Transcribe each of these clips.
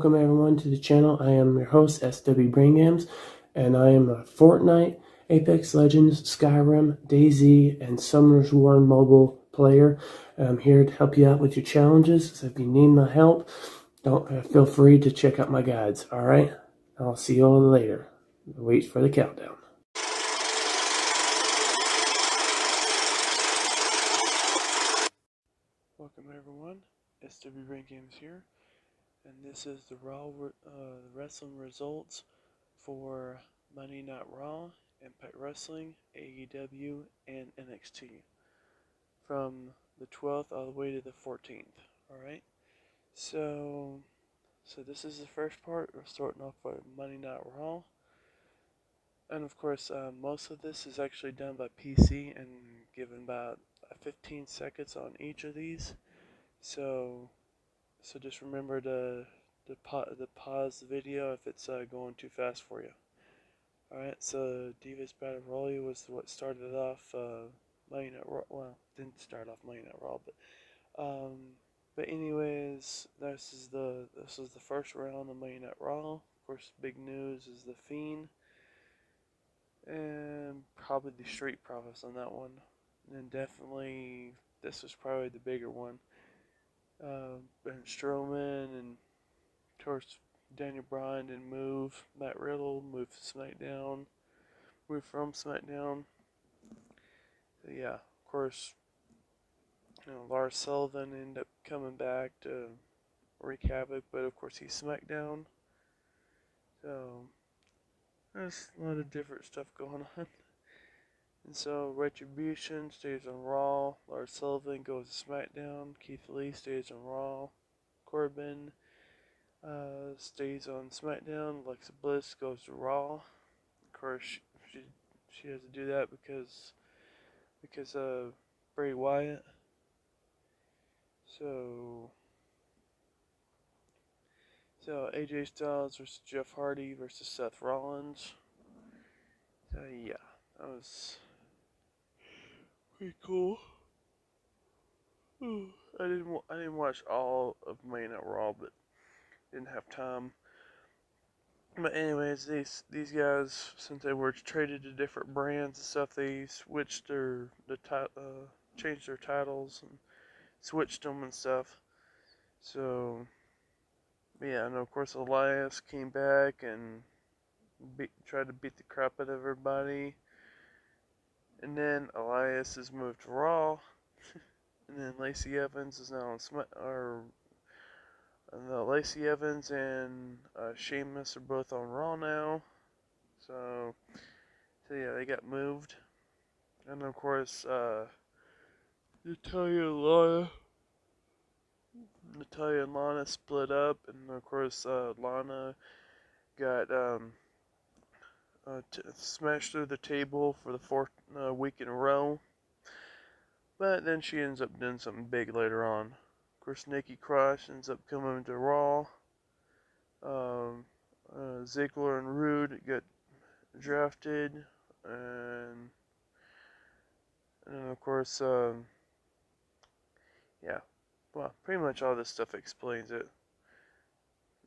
Welcome everyone to the channel. I am your host, SWBrainGames, and I am a Fortnite, Apex Legends, Skyrim, DayZ, and Summer's War mobile player. I'm here to help you out with your challenges, so if you need my help, don't feel free to check out my guides, alright? I'll see you all later. Wait for the countdown. Welcome everyone, SWBrainGames here. And this is the wrestling results for Monday Night Raw, Impact Wrestling, AEW, and NXT from the 12th all the way to the 14th. Alright, so this is the first part. We're starting off with Monday Night Raw. And of course, most of this is actually done by PC and given about 15 seconds on each of these. So just remember to pause the video if it's going too fast for you. Alright, so Divas Battle Royal was what started off Monday Night Raw. Well, didn't start off Monday Night Raw, but anyways, this was the first round of Monday Night Raw. Of course, big news is the Fiend and probably the Street Profits on that one. And then definitely this was probably the bigger one. And Strowman and of course Daniel Bryan didn't move. Matt Riddle moved from SmackDown. So yeah, of course, Lars Sullivan ended up coming back to wreak havoc, but of course he's SmackDown. So there's a lot of different stuff going on. And so Retribution stays on Raw. Lars Sullivan goes to SmackDown. Keith Lee stays on Raw. Corbin stays on SmackDown. Alexa Bliss goes to Raw. Of course, she has to do that because of Bray Wyatt. So AJ Styles versus Jeff Hardy versus Seth Rollins. So yeah, that was pretty cool. I didn't watch all of Monday Night Raw, but didn't have time. But anyways, these guys, since they were traded to different brands and stuff, they switched changed their titles and switched them and stuff. So yeah, and of course Elias came back and tried to beat the crap out of everybody. And then Elias has moved to Raw. And then Lacey Evans is now on Lacey Evans and Sheamus are both on Raw now. So yeah, they got moved. And of course, Natalya and Lana split up. And of course, Lana got smashed through the table for the fourth week in a row. But then she ends up doing something big later on. Of course, Nikki Cross ends up coming to Raw. Ziggler and Roode get drafted, and of course, yeah, well, pretty much all this stuff explains it.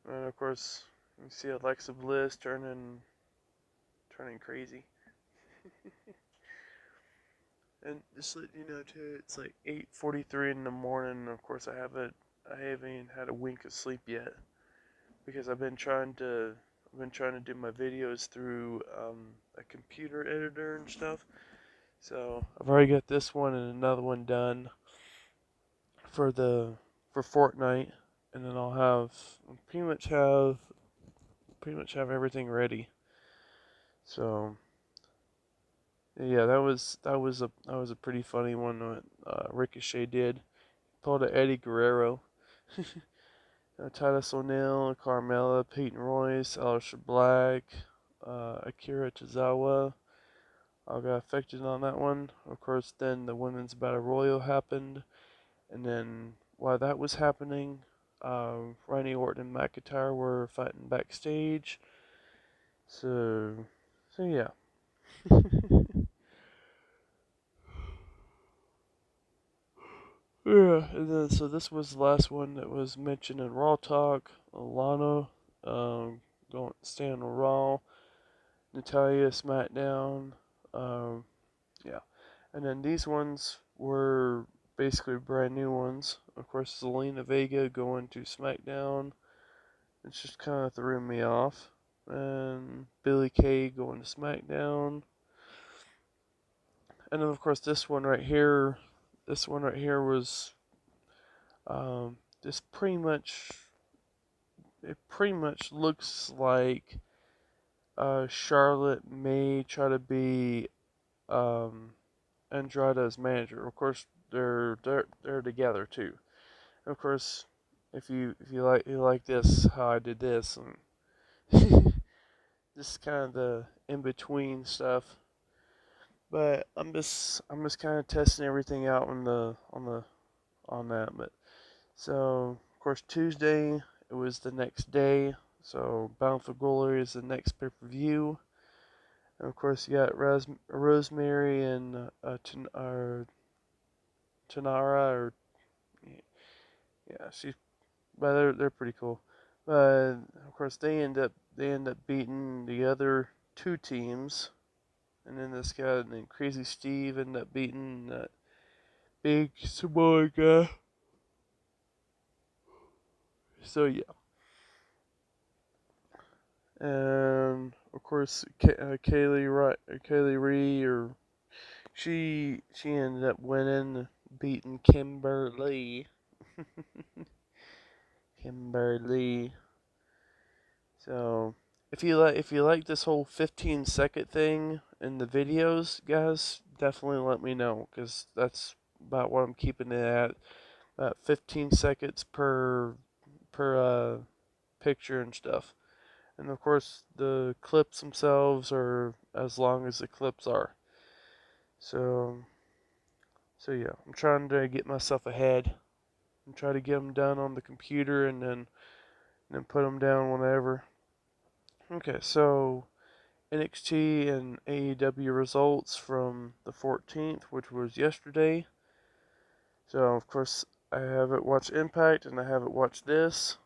And of course, you see Alexa Bliss turning crazy. And just let you know too, it's like 8:43 in the morning. And of course, I haven't even had a wink of sleep yet because I've been trying to do my videos through a computer editor and stuff. So I've already got this one and another one done for Fortnite, and then I'll pretty much have everything ready. So yeah, that was a pretty funny one that Ricochet did. Pulled a Eddie Guerrero. Titus O'Neil, Carmella, Peyton Royce, Aleister Black, Akira Tozawa all got affected on that one. Of course, then the Women's Battle Royal happened, and then while that was happening, Randy Orton and McIntyre were fighting backstage. So yeah. Yeah, and then so this was the last one that was mentioned in Raw Talk. Lana staying on Raw, Natalya SmackDown, yeah. And then these ones were basically brand new ones. Of course, Zelina Vega going to SmackDown. It just kind of threw me off. And Billie Kay going to SmackDown. And then, of course, this one right here was this pretty much looks like Charlotte may try to be Andrade's manager. Of course, they're together too. And of course, if you like this, how I did this, and this is kind of the in between stuff. But I'm just kind of testing everything out on that. But so of course Tuesday it was the next day. So Bound for Glory is the next pay-per-view. And of course, you got Rosemary and Tanara, or yeah, but they're pretty cool. But of course, they end up beating the other two teams, and then this guy named Crazy Steve ended up beating that big Samoa guy. So yeah. And of course, Kaylee Ree, or she ended up winning, beating Kimberly. Kimberly. So if you like this whole 15-second thing in the videos, guys, definitely let me know, because that's about what I'm keeping it at. About 15 seconds per picture and stuff. And of course, the clips themselves are as long as the clips are. So yeah, I'm trying to get myself ahead and try to get them done on the computer, and then put them down whenever. Okay, so NXT and AEW results from the 14th, which was yesterday. So of course, I haven't watched Impact and I haven't watched this.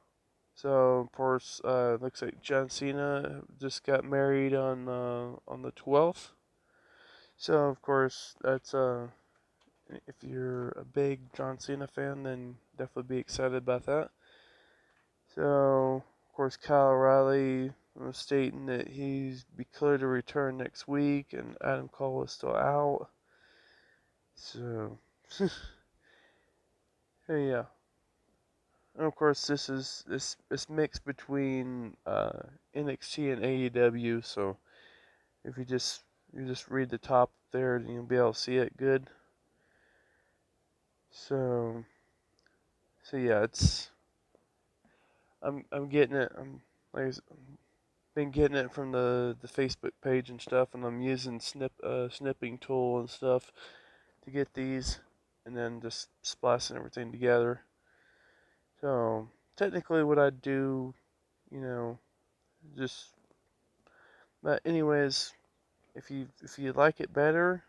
So of course, looks like John Cena just got married on the 12th. So of course, that's if you're a big John Cena fan, then definitely be excited about that. So of course, Kyle O'Reilly was stating that he's be clear to return next week, and Adam Cole is still out. So yeah. And of course, this is mixed between NXT and AEW. So if you just read the top there, then you'll be able to see it good. So yeah, I'm getting it. Been getting it from the Facebook page and stuff, and I'm using snipping tool and stuff to get these, and then just splicing everything together. So technically, what I do, but anyways, if you like it better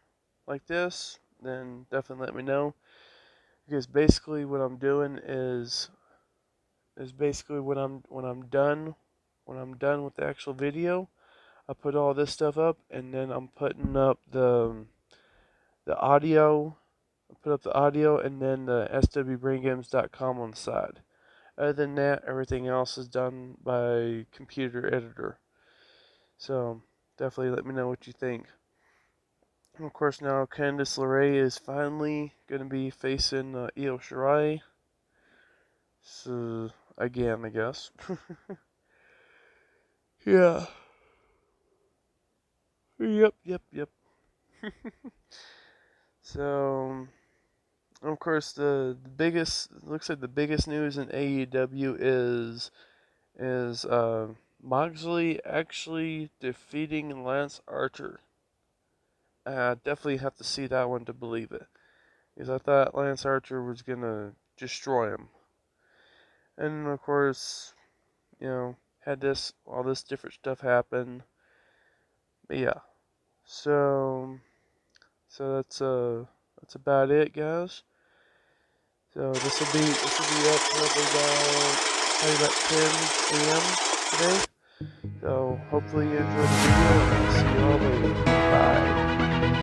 like this, then definitely let me know, because basically what I'm doing is basically when I'm done with the actual video, I put all this stuff up, and then I'm putting up the audio. I put up the audio, and then the SWBrainGames.com on the side. Other than that, everything else is done by computer editor. So definitely let me know what you think. And of course, now Candice LeRae is finally going to be facing Io Shirai. So again, I guess. Yeah. Yep. So, of course, the biggest, looks like the biggest news in AEW is Moxley actually defeating Lance Archer. I definitely have to see that one to believe it, because I thought Lance Archer was gonna destroy him. And of course, had all this different stuff happen. But yeah, so that's about it, guys. So this will be up probably about probably about 10 a.m. today. So hopefully you enjoyed the video, and I'll see you all later. Bye.